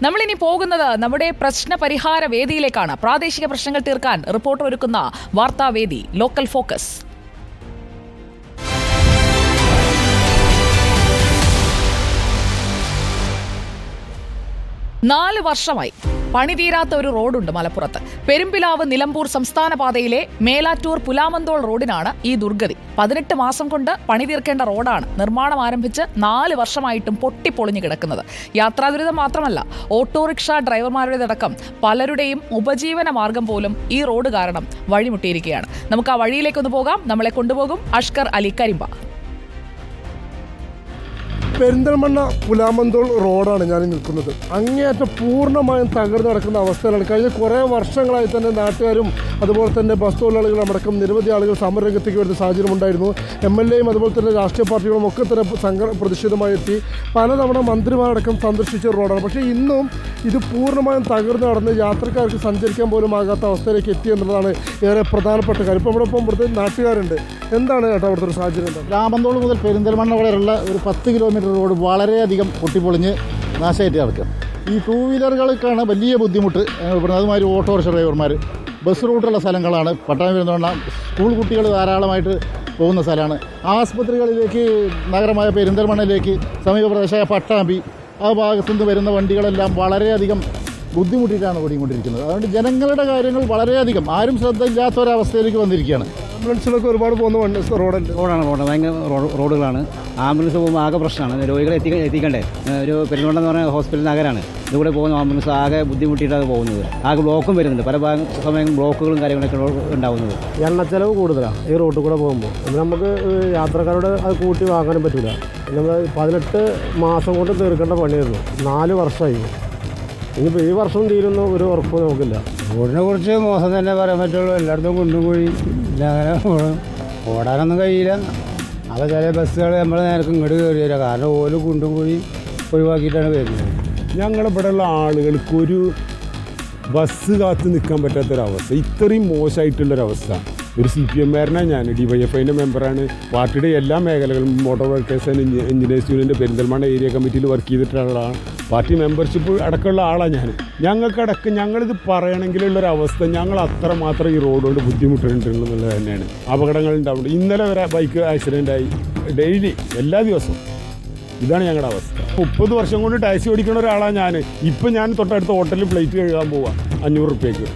നമ്മളിനി പോകുന്നത് നമ്മുടെ പ്രശ്ന പരിഹാര വേദിയിലേക്കാണ്. പ്രാദേശിക പ്രശ്നങ്ങൾ തീർക്കാൻ റിപ്പോർട്ടർ ഒരുക്കുന്ന വാർത്താവേദി ലോക്കൽ ഫോക്കസ്. 4 വർഷമായി പണിതീരാത്ത ഒരു റോഡുണ്ട് മലപ്പുറത്ത്. പെരുമ്പിലാവ് നിലമ്പൂർ സംസ്ഥാന പാതയിലെ മേലാറ്റൂർ പുലാമന്തോൾ റോഡിനാണ് ഈ ദുർഗതി. 18 മാസം കൊണ്ട് പണി തീർക്കേണ്ട റോഡാണ് നിർമ്മാണം ആരംഭിച്ച് 4 വർഷമായിട്ടും പൊട്ടിപ്പൊളിഞ്ഞു കിടക്കുന്നത്. യാത്രാദുരിതം മാത്രമല്ല, ഓട്ടോറിക്ഷ ഡ്രൈവർമാരുടേതടക്കം പലരുടെയും ഉപജീവന മാർഗം പോലും ഈ റോഡ് കാരണം വഴിമുട്ടിയിരിക്കുകയാണ്. നമുക്ക് ആ വഴിയിലേക്കൊന്ന് പോകാം. നമ്മളെ കൊണ്ടുപോകും അഷ്കർ അലി കരിമ്പ. പെരിന്തൽമണ്ണ പുലാമന്തോൾ റോഡാണ് ഞാൻ നിൽക്കുന്നത്. അങ്ങേയറ്റം പൂർണ്ണമായും തകർന്നു കിടക്കുന്ന അവസ്ഥയിലാണ്. കഴിഞ്ഞ കുറേ വർഷങ്ങളായി തന്നെ നാട്ടുകാരും അതുപോലെ തന്നെ ബസ് തൊഴിലാളികളും അടക്കം നിരവധി ആളുകൾ സമരരംഗത്തേക്ക് വരുന്ന സാഹചര്യം ഉണ്ടായിരുന്നു. MLAയും അതുപോലെ തന്നെ രാഷ്ട്രീയ പാർട്ടികളും ഒക്കെ തന്നെ പ്രതിഷേധമായി എത്തി പലതവണ മന്ത്രിമാരടക്കം സന്ദർശിച്ച റോഡാണ്. പക്ഷേ ഇന്നും ഇത് പൂർണ്ണമായും തകർന്നു നടന്ന് യാത്രക്കാർക്ക് സഞ്ചരിക്കാൻ പോലും ആകാത്ത അവസ്ഥയിലേക്ക് എത്തി എന്നുള്ളതാണ് ഏറെ പ്രധാനപ്പെട്ട കാര്യം. ഇപ്പോൾ ഇവിടെ ഇപ്പം ഇവിടുത്തെ നാട്ടുകാരുണ്ട്. എന്താണ് കേട്ടോ അവിടുത്തെ ഒരു സാഹചര്യം? രാമന്തോൾ മുതൽ പെരിന്തൽമണ്ണ വരെയുള്ള ഒരു 10 കിലോമീറ്റർ റോഡ് വളരെയധികം പൊട്ടിപ്പൊളിഞ്ഞ് നാശമായിട്ട് കിടക്കുക. ഈ 2 വീലറുകൾക്കാണ് വലിയ ബുദ്ധിമുട്ട്. അതുമാതിരി ഓട്ടോറിക്ഷ ഡ്രൈവർമാർ, ബസ് റൂട്ടുള്ള സ്ഥലങ്ങളാണ്. പട്ടാമ്പി പെരിന്തൽമണ്ണ സ്കൂൾ കുട്ടികൾ ധാരാളമായിട്ട് പോകുന്ന സ്ഥലമാണ്. ആസ്പത്രികളിലേക്ക്, നഗരമായ പെരിന്തൽമണ്ണയിലേക്ക് സമീപ പ്രദേശമായ പട്ടാമ്പി ആ ഭാഗത്തുനിന്ന് വരുന്ന വണ്ടികളെല്ലാം വളരെയധികം ബുദ്ധിമുട്ടിയിട്ടാണ് ഓടിക്കൊണ്ടിരിക്കുന്നത്. അതുകൊണ്ട് ജനങ്ങളുടെ കാര്യങ്ങൾ വളരെയധികം ആരും ശ്രദ്ധയില്ലാത്തൊരവസ്ഥയിലേക്ക് വന്നിരിക്കുകയാണ്. ആംബുലൻസിലൊക്കെ ഒരുപാട് പോകുന്ന റോഡാണ് ഭയങ്കര റോഡുകളാണ്. ആംബുലൻസ് പോകുമ്പോൾ ആകെ പ്രശ്നമാണ്. രോഗികളെ എത്തിക്കണ്ടേ. ഒരു പെരുന്തൽമണ്ണ എന്ന് പറഞ്ഞ ഹോസ്പിറ്റൽ നഗരമാണ്. ഇതിലൂടെ പോകുന്ന ആംബുലൻസ് ആകെ ബുദ്ധിമുട്ടിയിട്ടാണ് പോകുന്നത്. ആകെ ബ്ലോക്കും വരുന്നുണ്ട്. പല സമയം ബ്ലോക്കുകളും കാര്യങ്ങളൊക്കെ ഉണ്ടാകുന്നത്. എണ്ണച്ചെലവ് കൂടുതലാണ് ഈ റോഡിൽ കൂടെ പോകുമ്പോൾ. നമുക്ക് യാത്രക്കാരോട് അത് കൂട്ടി വാങ്ങാനും പറ്റില്ല. നമ്മൾ 18 മാസം കൊണ്ട് തീർക്കേണ്ട പണിയായിരുന്നു. 4 വർഷമായി. ഇനിയിപ്പോൾ ഈ വർഷം തീരുന്ന ഒരു ഉറപ്പ് നമുക്കില്ല. റോഡിനെ കുറിച്ച് മോശം തന്നെ പറയാൻ പറ്റുള്ളൂ. എല്ലായിടത്തും കൊണ്ടുപോയി അങ്ങനെ ഓടാനൊന്നും കഴിയില്ല. അത് ചില ബസ്സുകൾ നമ്മൾ നേരത്തെ ഇങ്ങോട്ട് കയറി തരാം. കാരണം ഓല് കൊണ്ടുപോയി ഒഴിവാക്കിയിട്ടാണ് വരുന്നത്. ഞങ്ങളിവിടെയുള്ള ആളുകൾക്കൊരു ബസ് കാത്ത് നിൽക്കാൻ പറ്റാത്തൊരവസ്ഥ, ഇത്രയും മോശമായിട്ടുള്ളൊരവസ്ഥ. ഒരു CPM-കാരനാണ് ഞാൻ, DYFIൻ്റെ മെമ്പറാണ്. പാർട്ടിയുടെ എല്ലാ മേഖലകളും മോട്ടോർ വർക്കേഴ്സ് ആൻഡ് എഞ്ചിനീയേഴ്സ് യൂണിയൻ്റെ പെരിന്തൽമണ്ണ ഏരിയ കമ്മിറ്റിയിൽ വർക്ക് ചെയ്തിട്ടുള്ള ആളാണ്. പാർട്ടി മെമ്പർഷിപ്പ് അടക്കമുള്ള ആളാണ് ഞാൻ. ഞങ്ങൾക്കടക്കം ഞങ്ങളിത് പറയണമെങ്കിലുള്ളൊരവസ്ഥ, ഞങ്ങൾ അത്രമാത്രം ഈ റോഡ് കൊണ്ട് ബുദ്ധിമുട്ടുണ്ടെന്നുള്ളത് തന്നെയാണ്. അപകടങ്ങൾ ഉണ്ടാവുന്നുണ്ട്. ഇന്നലെ വരെ ബൈക്ക് ആക്സിഡൻ്റായി ഡെയിലി, എല്ലാ ദിവസവും. ഇതാണ് ഞങ്ങളുടെ അവസ്ഥ. 30 വർഷം കൊണ്ട് ടാക്സി ഓടിക്കുന്ന ഒരാളാണ് ഞാൻ. ഇപ്പം ഞാൻ തൊട്ടടുത്ത ഹോട്ടലിൽ പ്ലേറ്റ് കഴുകാൻ പോവാം 500 റുപ്യക്ക്.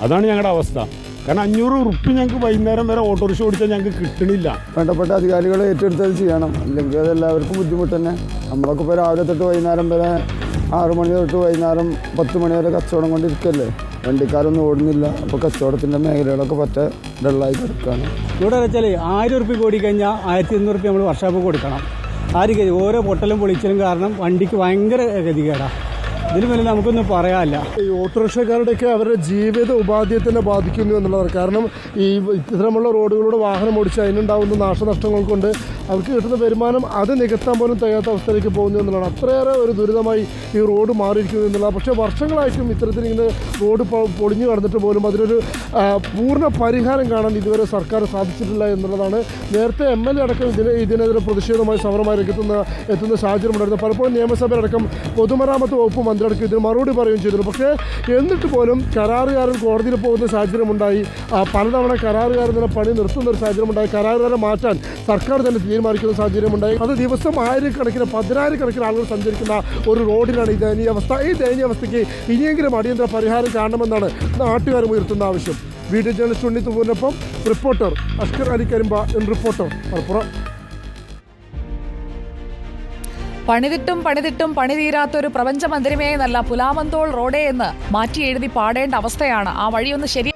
അതാണ് ഞങ്ങളുടെ അവസ്ഥ. കാരണം 500 റുപ്യ ഞങ്ങൾക്ക് വൈകുന്നേരം വരെ ഓട്ടോറിക്ഷ ഓടിച്ചാൽ ഞങ്ങൾക്ക് കിട്ടണില്ല. വേണ്ടപ്പെട്ട അധികാരികൾ ഏറ്റെടുത്തത് ചെയ്യണം. അല്ലെങ്കിൽ അതെല്ലാവർക്കും ബുദ്ധിമുട്ട് തന്നെ. നമ്മളൊക്കെ ഇപ്പോൾ രാവിലെ തൊട്ട് വൈകുന്നേരം വരെ 6 മണി തൊട്ട് വൈകുന്നേരം 10 മണി വരെ കച്ചവടം കൊണ്ടിരിക്കല്ലേ. വണ്ടിക്കാരൊന്നും ഓടുന്നില്ല. അപ്പോൾ കച്ചവടത്തിൻ്റെ മേഖലകളൊക്കെ പറ്റ ഡള്ളായി കിടക്കുകയാണ്. ഇവിടെ വെച്ചാൽ 1000 റുപ്യ ഓടിക്കഴിഞ്ഞാൽ 1100 റുപ്യ നമ്മൾ വർഷാപ്പ് കൊടുക്കണം. ഓരോ പൊട്ടലും പൊളിച്ചലും കാരണം വണ്ടിക്ക് ഭയങ്കര ഗതികേടാണ്. ഇതിന് മേലെ നമുക്കൊന്നും പറയാനില്ല. ഈ ഓട്ടോറിക്ഷക്കാരുടെയൊക്കെ അവരുടെ ജീവിത ഉപാധിയെ തന്നെ ബാധിക്കുന്നു എന്നുള്ളതാണ്. കാരണം ഈ ഇത്തരമുള്ള റോഡുകളിലൂടെ വാഹനം ഓടിച്ച് അതിനുണ്ടാകുന്ന നാശനഷ്ടങ്ങൾ കൊണ്ട് അവർക്ക് കിട്ടുന്ന വരുമാനം അത് നികത്താൻ പോലും തികയാത്ത അവസ്ഥയിലേക്ക് പോകുന്നു എന്നുള്ളതാണ്. അത്രയേറെ ഒരു ദുരിതമായി ഈ റോഡ് മാറിയിരിക്കുന്നു എന്നുള്ളതാണ്. പക്ഷേ വർഷങ്ങളായിട്ടും ഇത്തരത്തിൽ ഇങ്ങനെ റോഡ് പൊളിഞ്ഞു കടന്നിട്ട് പോലും അതിനൊരു പൂർണ്ണ പരിഹാരം കാണാൻ ഇതുവരെ സർക്കാർ സാധിച്ചിട്ടില്ല എന്നുള്ളതാണ്. നേരത്തെ MLA അടക്കം ഇതിനെതിരെ പ്രതിഷേധമായി സമരമായി എത്തുന്ന സാഹചര്യം ഉണ്ടായിരുന്നു. പലപ്പോഴും നിയമസഭയിലടക്കം പൊതുമരാമത്ത് വകുപ്പ് മന്ത്രി അടക്കം ഇതിന് മറുപടി പറയുകയും ചെയ്തിരുന്നു. പക്ഷേ എന്നിട്ട് പോലും കരാറുകാരൻ കോടതിയിൽ പോകുന്ന സാഹചര്യം ഉണ്ടായി. പലതവണ കരാറുകാരൻ തന്നെ പണി നിർത്തുന്ന ഒരു സാഹചര്യം ഉണ്ടായി. കരാറുകാരെ മാറ്റാൻ സർക്കാർ തന്നെ തീരുമാനിക്കുന്ന സാഹചര്യം ഉണ്ടായി. അത് ദിവസം 1000-കണക്കിന് 10,000-കണക്കിന് ആളുകൾ സഞ്ചരിക്കുന്ന ഒരു റോഡിനാണ് ഈ ദയനീയാവസ്ഥ. ഈ ദയനീയാവസ്ഥയ്ക്ക് ഇനിയെങ്കിലും അടിയന്തര പരിഹാരം കാണണമെന്നാണ് നാട്ടുകാരും ഉയർത്തുന്ന ആവശ്യം. വീഡിയോ ജേർണലിസ്റ്റ് ഉണ്ണി തുമ്പൂരിനൊപ്പം reporter Ashkar Ali Karimba in reporter Malappuram. പണിതിട്ടും പണി തീരാത്തൊരു പ്രപഞ്ച മന്ദിരമേ എന്നല്ല പുലാമന്തോൾ റോഡേ എന്ന് മാറ്റി എഴുതി പാടേണ്ട അവസ്ഥയാണ്. ആ വഴിയൊന്ന് ശരി